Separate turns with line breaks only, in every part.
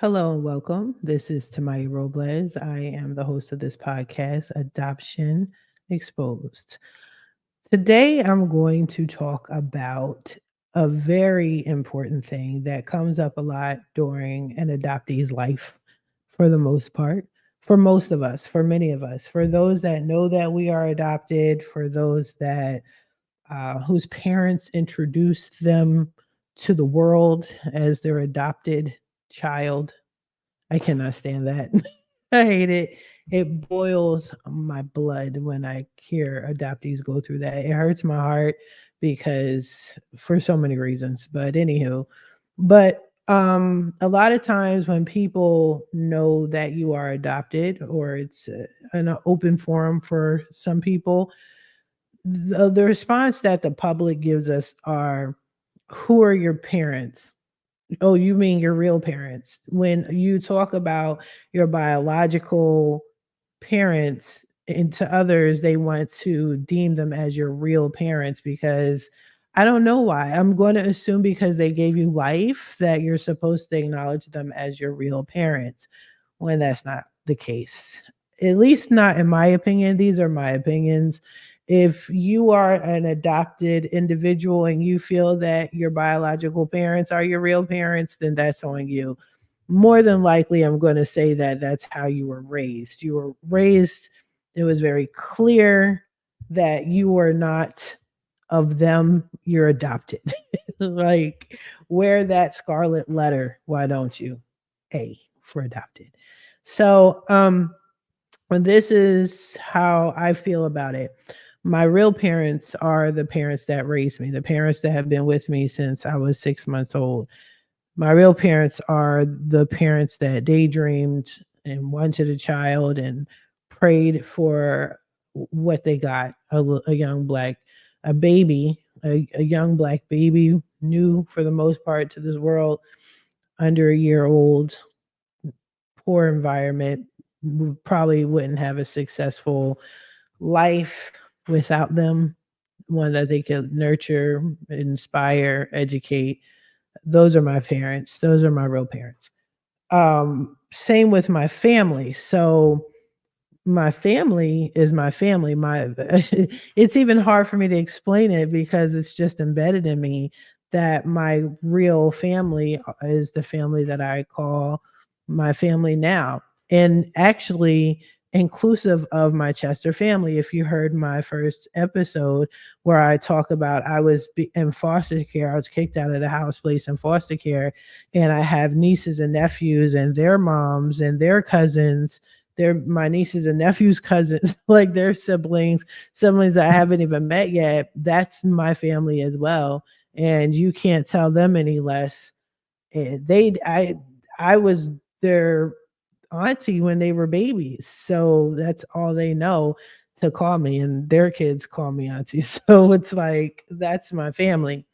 Hello and welcome. This is Tamiya Robles. I am the host of this podcast, Adoption Exposed. Today, I'm going to talk about a very important thing that comes up a lot during an adoptee's life, for the most part, for most of us, for many of us, for those that know that we are adopted, for those that whose parents introduced them to the world as their adopted child. I cannot stand that. I hate it. It boils my blood when I hear adoptees go through that. It hurts my heart because for so many reasons. But anywho, a lot of times when people know that you are adopted or it's an open forum for some people, the response that the public gives us are, who are your parents? Oh, you mean your real parents. When you talk about your biological parents and to others, they want to deem them as your real parents because I don't know why. I'm going to assume because they gave you life that you're supposed to acknowledge them as your real parents when that's not the case. At least not in my opinion. These are my opinions. If you are an adopted individual and you feel that your biological parents are your real parents, then that's on you. More than likely, I'm going to say that that's how you were raised. You were raised, it was very clear that you were not of them, you're adopted. Like, wear that scarlet letter, why don't you? A for adopted. So, and this is how I feel about it. My real parents are the parents that raised me, the parents that have been with me since I was 6 months old. My real parents are the parents that daydreamed and wanted a child and prayed for what they got, a young black, a baby, a young black baby, new for the most part to this world, under a year old, poor environment, probably wouldn't have a successful life without them, one that they could nurture, inspire, educate. Those are my parents. Those are my real parents. Same with my family. So my family is my family. My it's even hard for me to explain it because it's just embedded in me that my real family is the family that I call my family now. And actually inclusive of my Chester family. If you heard my first episode where I talk about in foster care, I was kicked out of the house, placed in foster care, and I have nieces and nephews and their moms and their cousins, they're my nieces and nephews' cousins, like their siblings that I haven't even met yet. That's my family as well, and you can't tell them any less. And I was their auntie when they were babies, so that's all they know to call me, and their kids call me auntie. So it's like that's my family.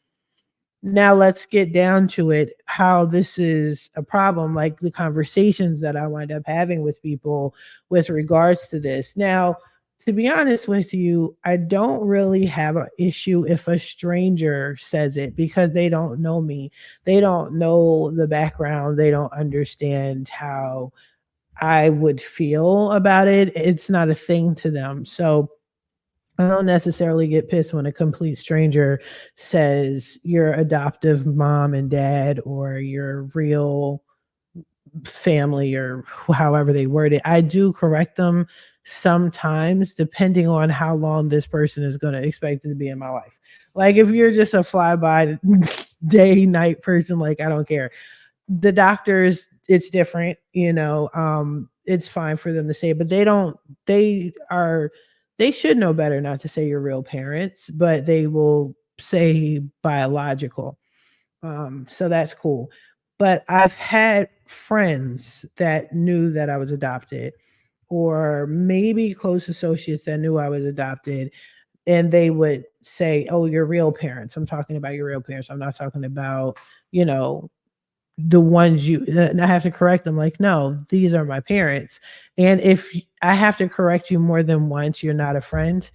Now let's get down to it, how this is a problem, like the conversations that I wind up having with people with regards to this. Now, to be honest with you, I don't really have an issue if a stranger says it because they don't know me. They don't know the background. They don't understand how I would feel about it. It's not a thing to them. So I don't necessarily get pissed when a complete stranger says your adoptive mom and dad or your real family or however they word it. I do correct them sometimes depending on how long this person is going to expect to be in my life. Like if you're just a fly by day night person, like I don't care. The doctors, it's different, it's fine for them to say, but they are they should know better not to say your real parents, but they will say biological. So that's cool. But I've had friends that knew that I was adopted, or maybe close associates that knew I was adopted, and they would say, "Oh, your real parents." I'm talking about your real parents. I'm not talking about, you know, the ones you and I have to correct them like, "No, these are my parents." And if I have to correct you more than once, you're not a friend.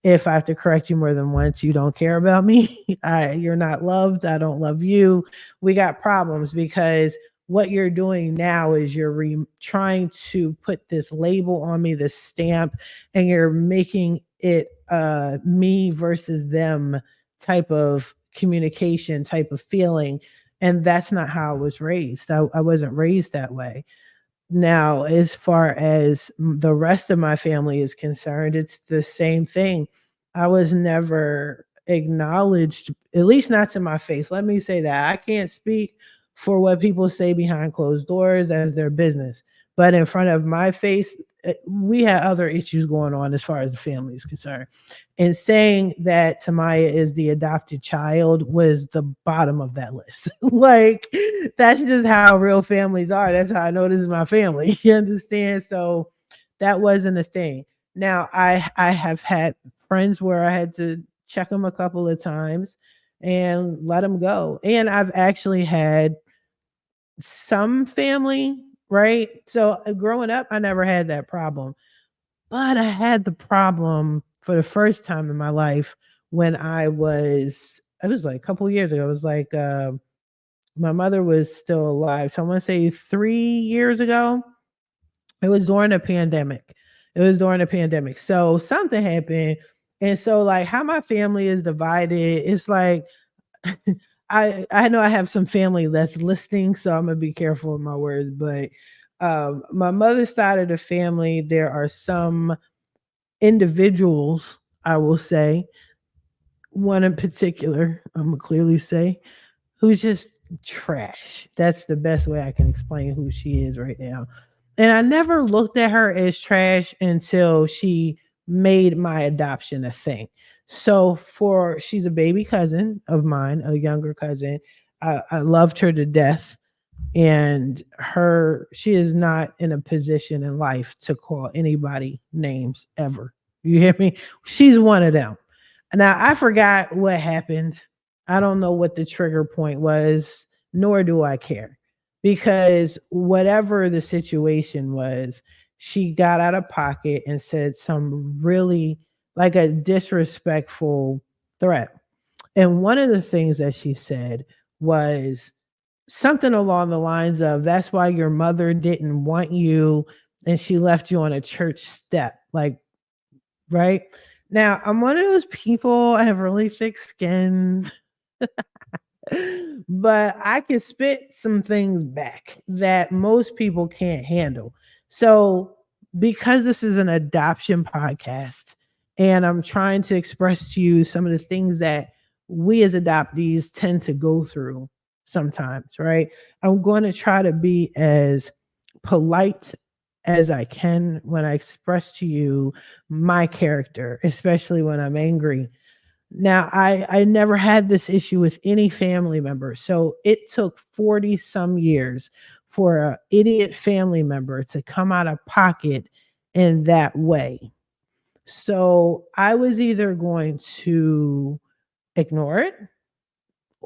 If I have to correct you more than once, you don't care about me. You're not loved. I don't love you. We got problems because what you're doing now is you're trying to put this label on me, this stamp, and you're making it me versus them type of communication, type of feeling. And that's not how I was raised. I wasn't raised that way. Now, as far as the rest of my family is concerned, it's the same thing. I was never acknowledged, at least not to my face. Let me say that. I can't speak for what people say behind closed doors. That's their business. But in front of my face, we had other issues going on as far as the family is concerned. And saying that Tamaya is the adopted child was the bottom of that list. Like, that's just how real families are. That's how I know this is my family. You understand? So that wasn't a thing. Now I have had friends where I had to check them a couple of times and let them go. And I've actually had some family, right? So growing up, I never had that problem. But I had the problem for the first time in my life when it was like a couple of years ago. It was like my mother was still alive. So I want to say 3 years ago. It was during the pandemic. It was during the pandemic. So something happened. And so like how my family is divided, it's like I know I have some family that's listening, so I'm gonna be careful with my words, but my mother's side of the family, there are some individuals, I will say, one in particular, I'm gonna clearly say, who's just trash. That's the best way I can explain who she is right now. And I never looked at her as trash until she made my adoption a thing. So she's a baby cousin of mine, a younger cousin. I loved her to death, and she is not in a position in life to call anybody names ever. You hear me? She's one of them. Now I forgot what happened. I don't know what the trigger point was, nor do I care. Because whatever the situation was, she got out of pocket and said some really like a disrespectful threat. And one of the things that she said was something along the lines of, that's why your mother didn't want you and she left you on a church step. Like, right? Now, I'm one of those people, I have really thick skin, but I can spit some things back that most people can't handle. So, because this is an adoption podcast and I'm trying to express to you some of the things that we as adoptees tend to go through sometimes, right? I'm going to try to be as polite as I can when I express to you my character, especially when I'm angry. Now, I never had this issue with any family member. So it took 40 some years for an idiot family member to come out of pocket in that way. So I was either going to ignore it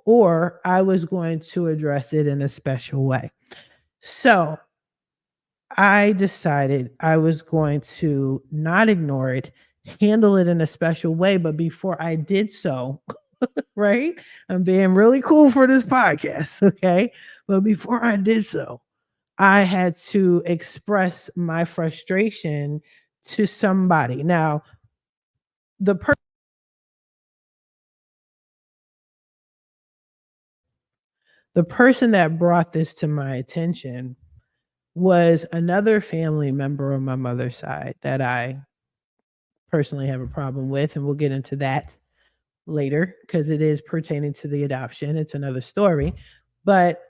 or I was going to address it in a special way. So I decided I was going to not ignore it, handle it in a special way. But before I did so, right? I'm being really cool for this podcast, okay? But before I did so, I had to express my frustration to somebody. Now, the per- the person that brought this to my attention was another family member on my mother's side that I personally have a problem with, and we'll get into that later because it is pertaining to the adoption. It's another story. But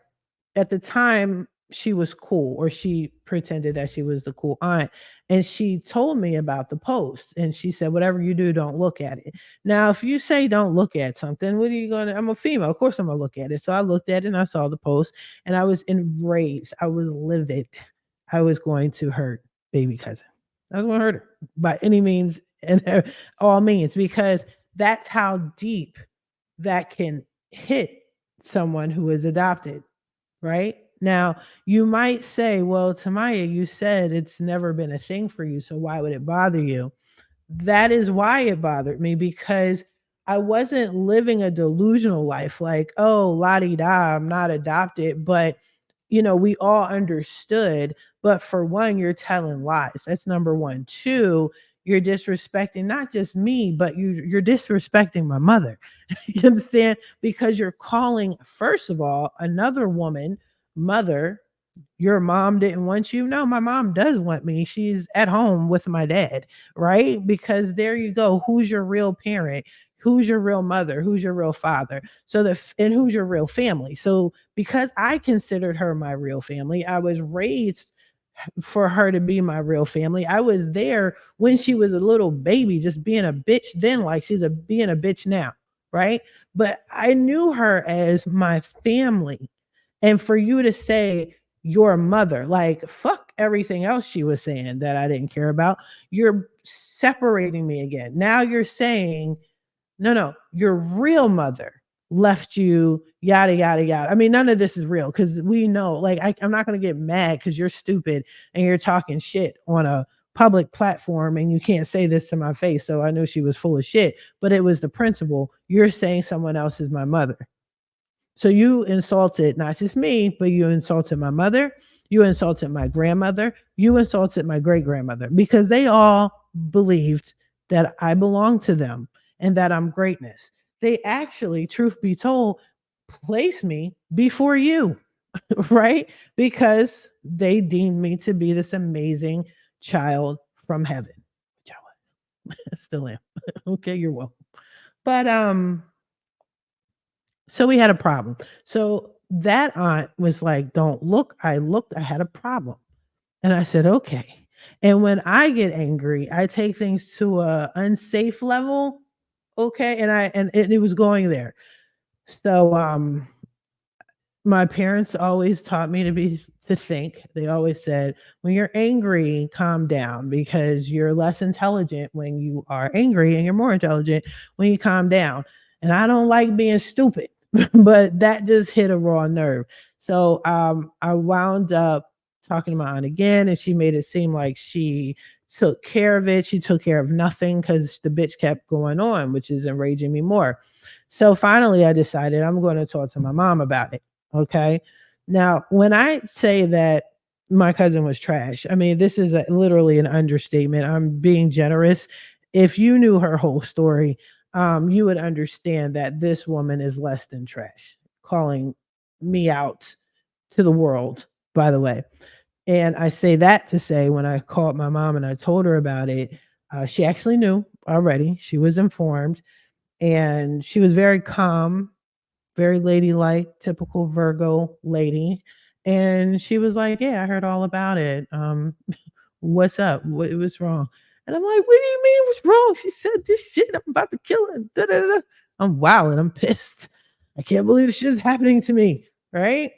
at the time, she was cool, or she pretended that she was the cool aunt. And she told me about the post. And she said, whatever you do, don't look at it. Now, if you say don't look at something, what are you going to? I'm a female. Of course, I'm going to look at it. So I looked at it and I saw the post and I was enraged. I was livid. I was going to hurt baby cousin. I was going to hurt her by any means and all means, because that's how deep that can hit someone who is adopted, right? Now, you might say, well, Tamaya, you said it's never been a thing for you, so why would it bother you? That is why it bothered me, because I wasn't living a delusional life like, oh, la di da, I'm not adopted. But we all understood. But for one, you're telling lies. That's number one. Two, you're disrespecting not just me, but you're disrespecting my mother. You understand? Because you're calling, first of all, another woman mother. Your mom didn't want you. No, my mom does want me. She's at home with my dad, right? Because there you go. Who's your real parent? Who's your real mother? Who's your real father? And who's your real family? So because I considered her my real family, I was raised for her to be my real family. I was there when she was a little baby, just being a bitch then, like she's being a bitch now, right? But I knew her as my family. And for you to say your mother, like fuck everything else she was saying that I didn't care about, you're separating me again. Now you're saying no, no, your real mother left you, yada, yada, yada. I mean, none of this is real because we know, like, I'm not going to get mad because you're stupid and you're talking shit on a public platform and you can't say this to my face. So I knew she was full of shit, but it was the principle. You're saying someone else is my mother. So you insulted not just me, but you insulted my mother, you insulted my grandmother, you insulted my great grandmother because they all believed that I belong to them and that I'm greatness. They actually, truth be told, placed me before you, right? Because they deemed me to be this amazing child from heaven, which I was, still am. Okay, you're welcome. But so we had a problem. So that aunt was like, "Don't look." I looked, I had a problem. And I said, "Okay." And when I get angry, I take things to a unsafe level, okay? And it was going there. So my parents always taught me to think. They always said, when you're angry, calm down because you're less intelligent when you are angry and you're more intelligent when you calm down. And I don't like being stupid, but that just hit a raw nerve. So I wound up talking to my aunt again, and she made it seem like she took care of it. She took care of nothing because the bitch kept going on, which is enraging me more. So finally, I decided I'm going to talk to my mom about it. Okay. Now, when I say that my cousin was trash, I mean, this is literally an understatement. I'm being generous. If you knew her whole story, you would understand that this woman is less than trash, calling me out to the world, by the way. And I say that to say, when I called my mom and I told her about it, she actually knew already. She was informed and she was very calm, very ladylike, typical Virgo lady. And she was like, "Yeah, I heard all about it. What's up? What's wrong?" And I'm like, "What do you mean what's wrong? She said this shit. I'm about to kill her. Da, da, da." I'm wild and I'm pissed. I can't believe this shit's happening to me. Right?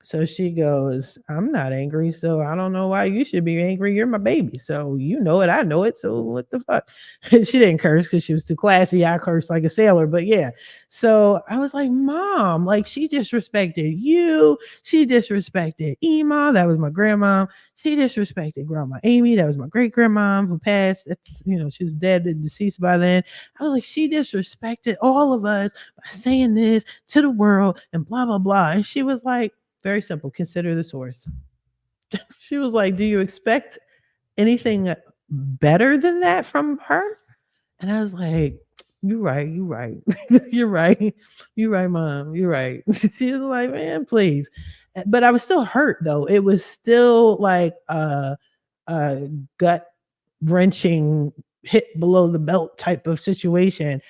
So she goes, "I'm not angry, so I don't know why you should be angry. You're my baby. So you know it, I know it. So what the fuck?" She didn't curse because she was too classy. I cursed like a sailor, but yeah. So I was like, "Mom, like she disrespected you. She disrespected Ema, that was my grandma. She disrespected Grandma Amy, that was my great grandma who passed. She was dead and deceased by then. I was like, she disrespected all of us by saying this to the world and blah, blah, blah." And she was like, very simple. Consider the source. She was like, "Do you expect anything better than that from her?" And I was like, "You're right. You're right. You're right. You're right, mom. You're right." She was like, "Man, please." But I was still hurt though. It was still like a gut wrenching hit below the belt type of situation.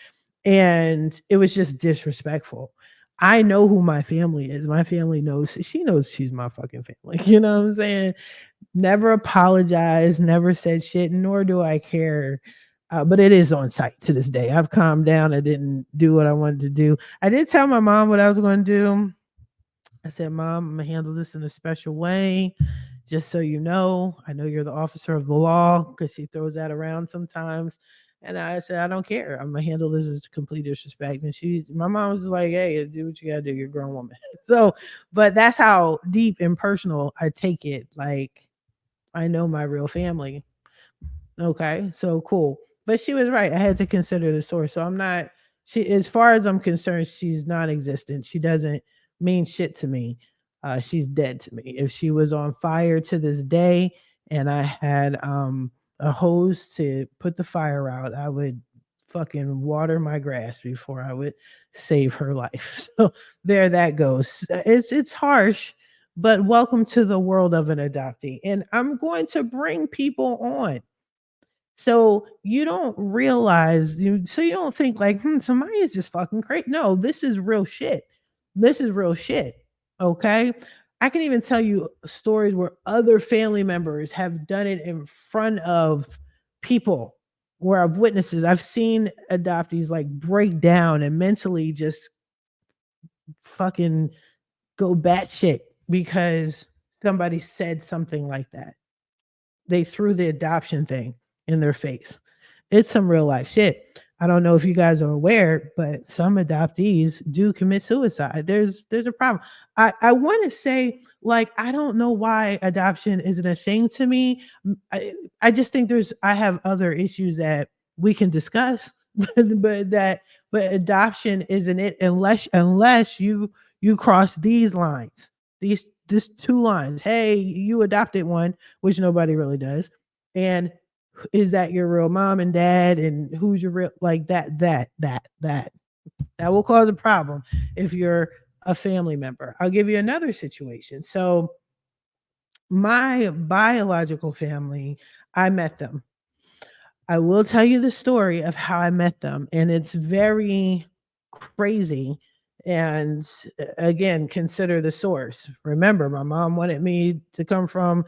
And it was just disrespectful. I know who my family is. My family knows, she knows she's my fucking family. You know what I'm saying? Never apologized, never said shit, nor do I care. But it is on site to this day. I've calmed down. I didn't do what I wanted to do. I did tell my mom what I was going to do. I said, "Mom, I'm going to handle this in a special way. Just so you know, I know you're the officer of the law," because she throws that around sometimes. And I said, "I don't care. I'm going to handle this as complete disrespect." And my mom was just like, "Hey, do what you got to do. You're a grown woman." So, but that's how deep and personal I take it. Like, I know my real family. Okay, so cool. But she was right. I had to consider the source. So I'm not, as far as I'm concerned, she's non existent. She doesn't mean shit to me. she's dead to me. If she was on fire to this day and I had a hose to put the fire out, I would fucking water my grass before I would save her life. So there that goes. It's harsh, but welcome to the world of an adoptee. And I'm going to bring people on so you don't realize so you don't think like, somebody is just fucking crazy. No, this is real shit. This is real shit. Okay. I can even tell you stories where other family members have done it in front of people where I've witnesses. I've seen adoptees like break down and mentally just fucking go batshit because somebody said something like that. They threw the adoption thing in their face. It's some real life shit. I don't know if you guys are aware, but some adoptees do commit suicide. There's a problem. I want to say like I don't know why adoption isn't a thing to me. I just think I have other issues that we can discuss, but adoption isn't it unless you cross these lines. This two lines. Hey, you adopted one, which nobody really does. And is that your real mom and dad? And who's your real like that will cause a problem if you're a family member. I'll give you another situation. So my biological family, I met them. I will tell you the story of how I met them, and it's very crazy. And again, consider the source. Remember, my mom wanted me to come from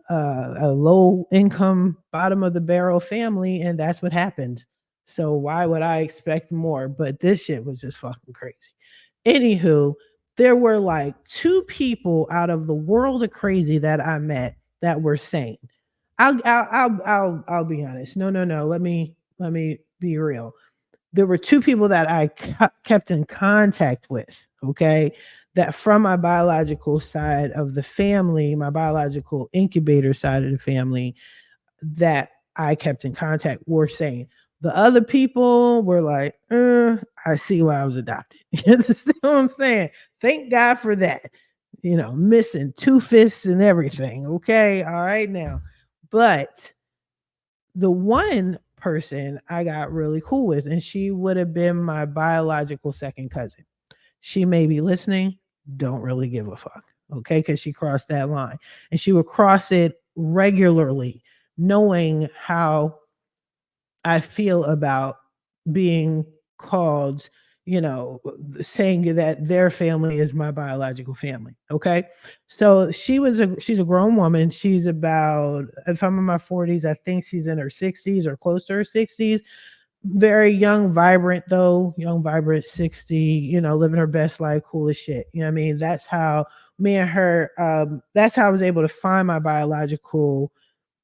a low income, bottom of the barrel family, and that's what happened. So why would I expect more? But this shit was just fucking crazy. Anywho, there were like two people out of the world of crazy that I met that were sane. I'll be honest. No, no, no. Let me be real. There were two people that I kept in contact with. Okay, that from my biological side of the family, my biological incubator side of the family, that I kept in contact were saying. The other people were like, I see why I was adopted. You understand what I'm saying? Thank God for that. Missing two fists and everything. Okay. All right now. But the one person I got really cool with, and she would have been my biological second cousin. She may be listening, don't really give a fuck. Okay. Because she crossed that line and she would cross it regularly, knowing how I feel about being called, saying that their family is my biological family. Okay. So she's a grown woman. She's about, if I'm in my 40s, I think she's in her 60s or close to her 60s. Very young, vibrant though, young, vibrant, 60, living her best life, cool as shit. You know what I mean? That's how me and her, that's how I was able to find my biological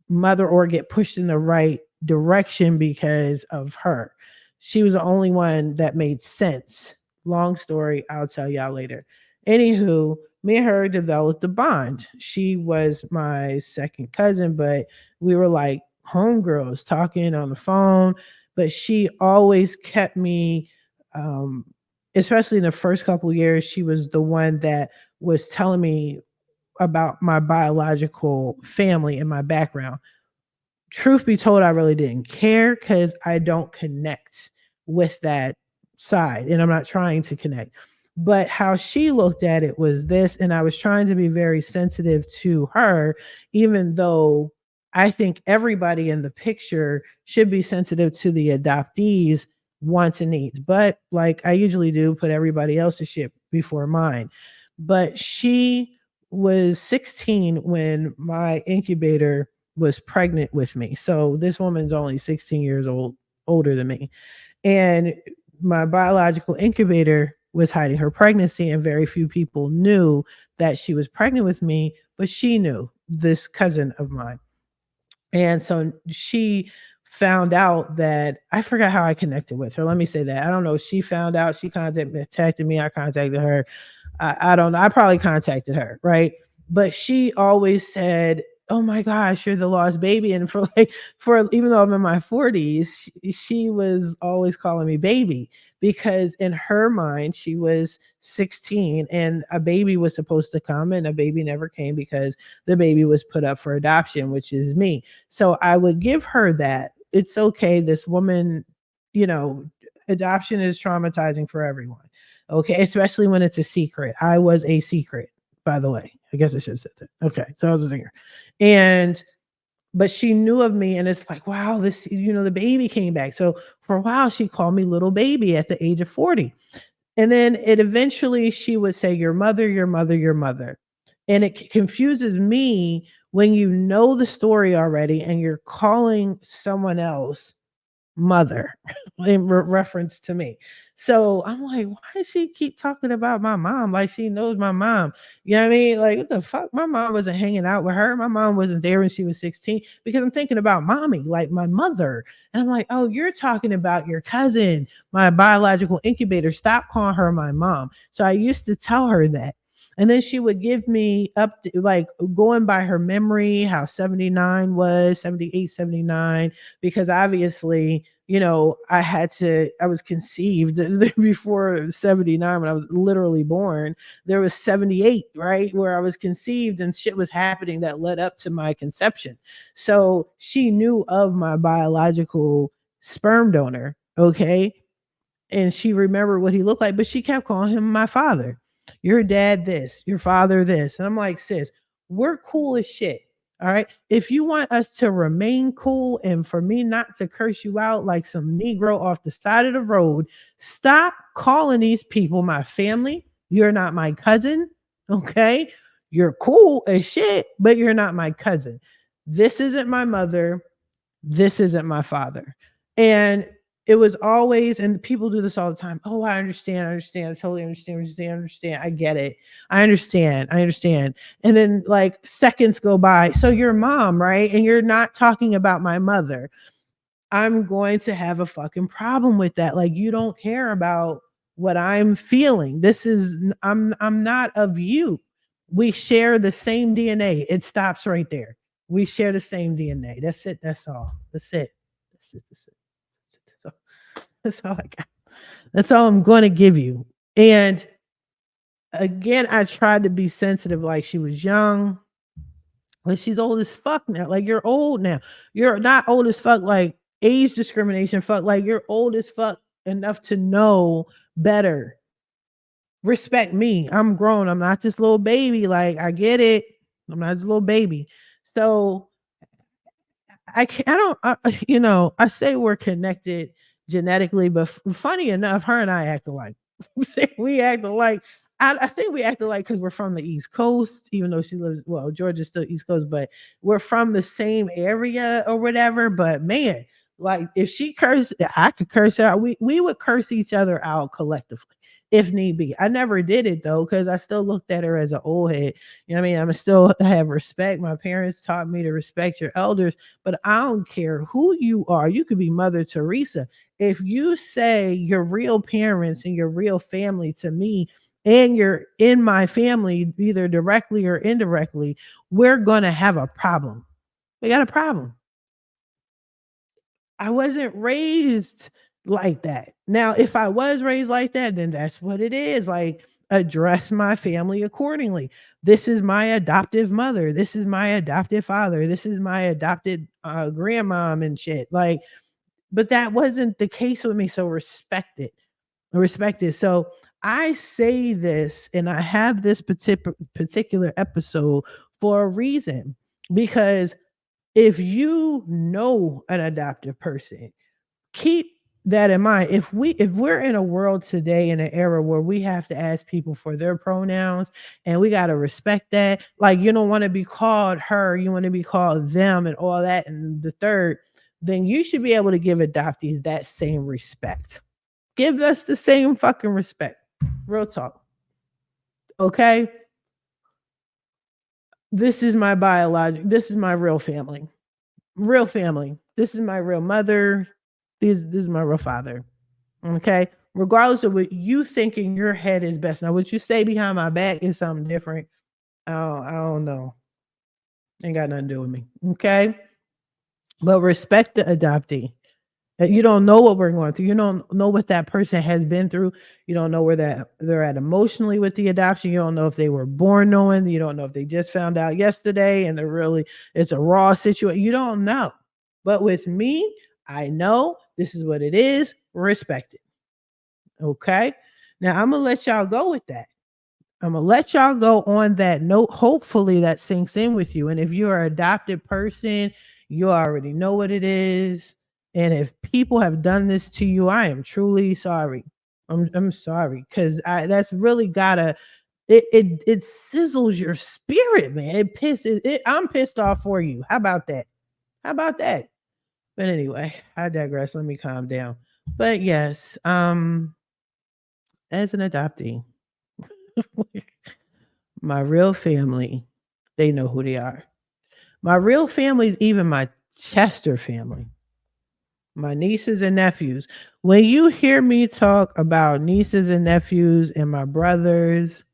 mother or get pushed in the right direction because of her. She was the only one that made sense. Long story, I'll tell y'all later. Anywho, me and her developed a bond. She was my second cousin, but we were like homegirls talking on the phone. But she always kept me, um, especially in the first couple of years, she was the one that was telling me about my biological family and my background. Truth be told, I really didn't care because I don't connect with that side and I'm not trying to connect. But how she looked at it was this, and I was trying to be very sensitive to her, even though I think everybody in the picture should be sensitive to the adoptees' wants and needs. But like I usually do, put everybody else's shit before mine. But she was 16 when my incubator was pregnant with me. So this woman's only 16 years old, older than me. And my biological incubator was hiding her pregnancy, and very few people knew that she was pregnant with me, but she knew, this cousin of mine. And so she found out that I forgot how I connected with her. Let me say that. I don't know. She found out, she contacted me, I contacted her. I don't know. I probably contacted her, right? But she always said, "Oh my gosh, you're the lost baby." And for like, for even though I'm in my 40s, she was always calling me baby because in her mind, she was 16 and a baby was supposed to come and a baby never came because the baby was put up for adoption, which is me. So I would give her that. It's okay. This woman, you know, adoption is traumatizing for everyone. Okay. Especially when it's a secret. I was a secret, by the way. I guess I should have said that. Okay. So I was a singer. And but she knew of me and it's like, wow, this, the baby came back. So for a while she called me little baby at the age of 40. And then it eventually she would say, your mother, your mother, your mother. And it confuses me when you know the story already and you're calling someone else mother in reference to me. So I'm like, why does she keep talking about my mom like she knows my mom? You know what I mean? Like, what the fuck? My mom wasn't hanging out with her. My mom wasn't there when she was 16 because I'm thinking about mommy, like my mother. And I'm like, oh, you're talking about your cousin, my biological incubator. Stop calling her my mom. So I used to tell her that. And then she would give me like going by her memory, how 79 was, 78, 79 because obviously, I was conceived before 79 when I was literally born. There was 78, right? Where I was conceived and shit was happening that led up to my conception. So she knew of my biological sperm donor. Okay. And she remembered what he looked like, but she kept calling him my father. Your dad this, your father this. And I'm like, sis, we're cool as shit. All right. If you want us to remain cool and for me not to curse you out like some Negro off the side of the road, stop calling these people my family. You're not my cousin. Okay. You're cool as shit, but you're not my cousin. This isn't my mother. This isn't my father. And it was always, and people do this all the time. Oh, I understand. I understand. I totally understand what you're saying. I understand. I get it. I understand. I understand. And then like seconds go by. So your mom, right? And you're not talking about my mother. I'm going to have a fucking problem with that. Like you don't care about what I'm feeling. I'm not of you. We share the same DNA. It stops right there. We share the same DNA. That's it. That's all. That's it. That's it. That's it. That's all, that's all I got. That's all I'm going to give you. And again, I tried to be sensitive like she was young. But she's old as fuck now. Like you're old now. You're not old as fuck like age discrimination fuck. Like you're old as fuck enough to know better. Respect me. I'm grown. I'm not this little baby. Like I get it. I'm not this little baby. So I can't, I don't, I say we're connected genetically, but funny enough, her and I act alike. We act alike. I think we act alike because we're from the East Coast, even though she lives, well, Georgia's still East Coast, but we're from the same area or whatever. But man, like if she cursed, I could curse her out. We would curse each other out collectively if need be. I never did it though, because I still looked at her as an old head. You know what I mean? I'm still have respect. My parents taught me to respect your elders, but I don't care who you are. You could be Mother Teresa. If you say your real parents and your real family to me, and you're in my family, either directly or indirectly, we're gonna have a problem. We got a problem. I wasn't raised like that. Now, if I was raised like that, then that's what it is. Like, address my family accordingly. This is my adoptive mother. This is my adoptive father. This is my adopted grandmom and shit. Like, but that wasn't the case with me. So respect it. Respect it. So I say this, and I have this particular episode for a reason because if you know an adoptive person, keep that in mind. If we're in a world today in an era where we have to ask people for their pronouns and we got to respect that, like you don't want to be called her, you want to be called them and all that and the third, then you should be able to give adoptees that same respect. Give us the same fucking respect. Real talk. Okay? This is my real family. Real family. This is my real mother. This is my real father. Okay. Regardless of what you think in your head is best. Now, what you say behind my back is something different. I don't know. Ain't got nothing to do with me. Okay. But respect the adoptee. You don't know what we're going through. You don't know what that person has been through. You don't know where that they're at emotionally with the adoption. You don't know if they were born knowing. You don't know if they just found out yesterday and they're really it's a raw situation. You don't know. But with me, I know this is what it is. Respect it. Okay. Now I'm gonna let y'all go with that. I'm gonna let y'all go on that note. Hopefully that sinks in with you. And if you're an adopted person, you already know what it is. And if people have done this to you, I am truly sorry. I'm sorry because I that's really gotta it sizzles your spirit, man. It pisses it. I'm pissed off for you. How about that? How about that? But anyway, I digress. Let me calm down. But yes, as an adoptee, my real family, they know who they are. My real family is even my Chester family, my nieces and nephews. When you hear me talk about nieces and nephews and my brothers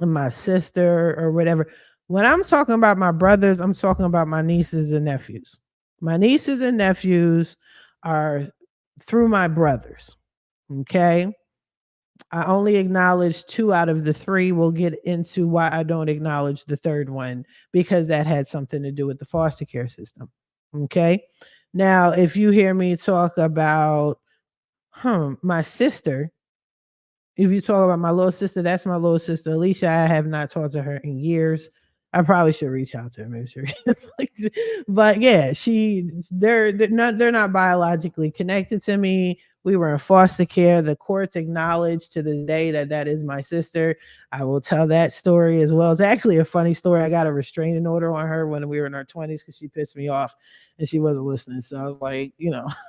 and my sister or whatever, when I'm talking about my brothers, I'm talking about my nieces and nephews. My nieces and nephews are through my brothers. Okay. I only acknowledge 2 out of the 3. We'll get into why I don't acknowledge the 3rd one because that had something to do with the foster care system. Okay? Now, if you hear me talk about, my sister, if you talk about my little sister, that's my little sister, Alicia. I have not talked to her in years. I probably should reach out to her, make sure. But yeah, they're not biologically connected to me. We were in foster care. The courts acknowledged to this day that that is my sister. I will tell that story as well. It's actually a funny story. I got a restraining order on her when we were in our 20s because she pissed me off and she wasn't listening. So I was like,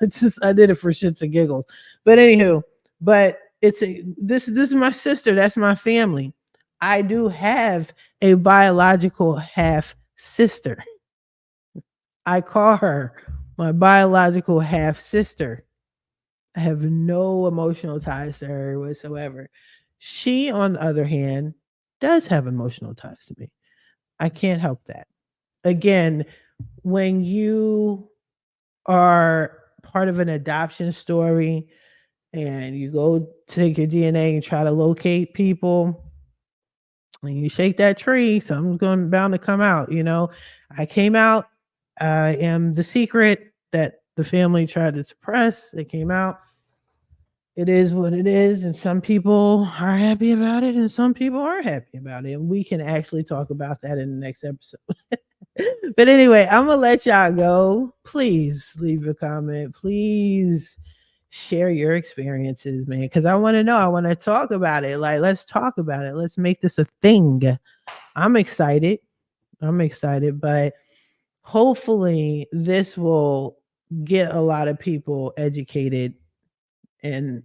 it's just I did it for shits and giggles. But anywho, but this is my sister. That's my family. I do have a biological half sister. I call her my biological half sister. I have no emotional ties to her whatsoever. She, on the other hand, does have emotional ties to me. I can't help that. Again, when you are part of an adoption story and you go take your DNA and try to locate people, when you shake that tree, something's going bound to come out. I came out. I am the secret that the family tried to suppress. It came out. It is what it is, and some people are happy about it, and some people aren't happy about it. And we can actually talk about that in the next episode. But anyway, I'm gonna let y'all go. Please leave a comment. Please share your experiences, man, because I want to know. I want to talk about it. Like, let's talk about it. Let's make this a thing. I'm excited. But hopefully this will get a lot of people educated and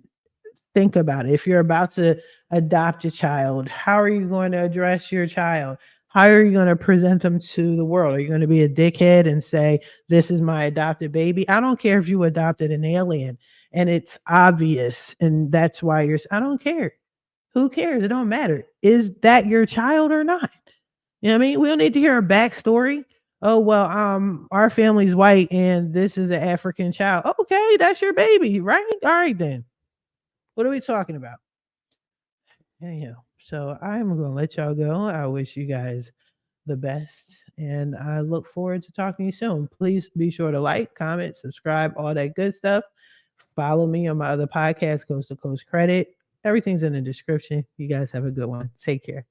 think about it. If you're about to adopt a child, how are you going to address your child? How are you going to present them to the world? Are you going to be a dickhead and say, "This is my adopted baby"? I don't care if you adopted an alien and it's obvious and that's why I don't care. Who cares? It don't matter. Is that your child or not? You know what I mean? We don't need to hear a backstory. Oh, well, our family's white and this is an African child. Okay, that's your baby, right? All right then. What are we talking about? Anyhow, so I'm gonna let y'all go. I wish you guys the best, and I look forward to talking to you soon. Please be sure to like, comment, subscribe, all that good stuff. Follow me on my other podcast, Coast to Coast Credit. Everything's in the description. You guys have a good one. Take care.